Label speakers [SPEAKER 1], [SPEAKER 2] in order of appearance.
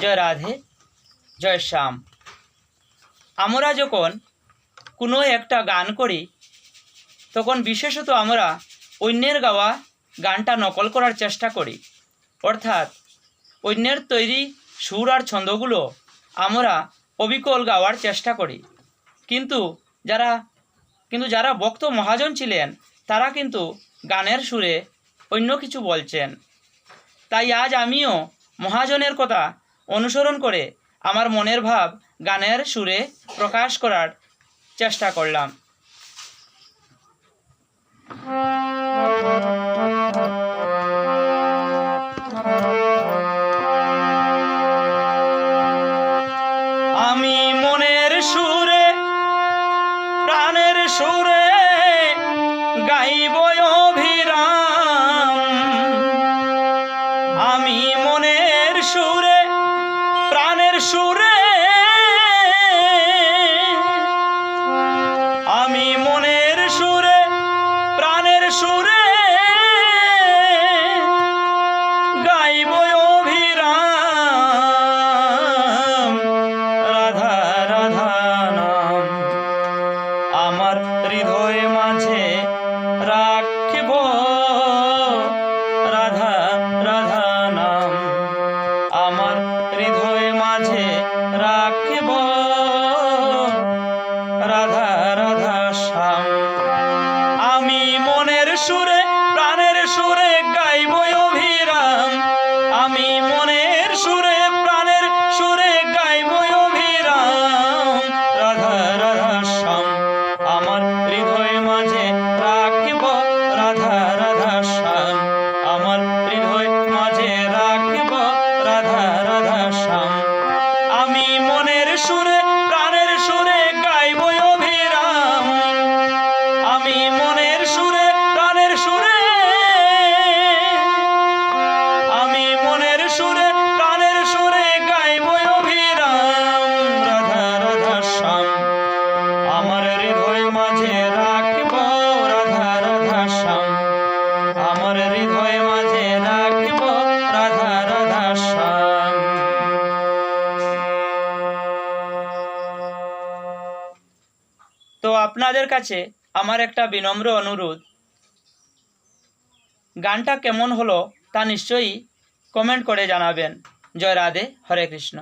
[SPEAKER 1] জয় রাধে, জয় শ্যাম। আমরা যখন কোনো একটা গান করি তখন বিশেষত আমরা অন্যের গাওয়া গানটা নকল করার চেষ্টা করি, অর্থাৎ অন্যের তৈরি সুর আর ছন্দগুলো আমরা অবিকল গাওয়ার চেষ্টা করি। কিন্তু যারা ভক্ত মহাজন ছিলেন তারা কিন্তু গানের সুরে অন্য কিছু বলছেন। তাই আজ আমিও মহাজনের কথা অনুসরণ করে আমার মনের ভাব গানের সুরে প্রকাশ করার চেষ্টা করলাম। আমি মনের সুরে প্রাণের সুরে গাইব অভিরাম, আমি মনের সুরে প্রাণের সুরে, আমি মনের সুরে প্রাণের সুরে গাইব অভিরাম। রাধা রাধা নাম আমার হৃদয় মাঝে রাখিব, রাধা রাধা নাম আমার হৃদয় মাঝে রাখিব, রাধা রাধা শ্যাম। আমি মনের সুরে প্রাণের সুরে গাইব অভিরাম, আমি মনের সুরে প্রাণের সুরে গাইব অভিরাম। রাধা রাধা শ্যাম আমার হৃদয় মাঝে রাখিব, রাধা রাধা শ্যাম আমার হৃদয় মাঝে রাখিব, রাধা রাধা শ্যাম। আমি মনের সুরে প্রাণের সুরে গাইব অভিরাম, আমি মনের সুরে প্রাণের সুরে, আমি মনের সুরে প্রাণের সুরে গাইব অভিরাম। রাধা রাধা শ্যাম আমার হৃদয় মাঝে রাখিব, রাধা রাধা শ্যাম আমার হৃদয় মাঝে রাখিব, রাধা রাধা শ্যাম। তো আপনাদের কাছে আমার একটা বিনম্র অনুরোধ, গানটা কেমন হলো তা নিশ্চয়ই কমেন্ট করে জানাবেন। জয় রাধে, হরে কৃষ্ণ।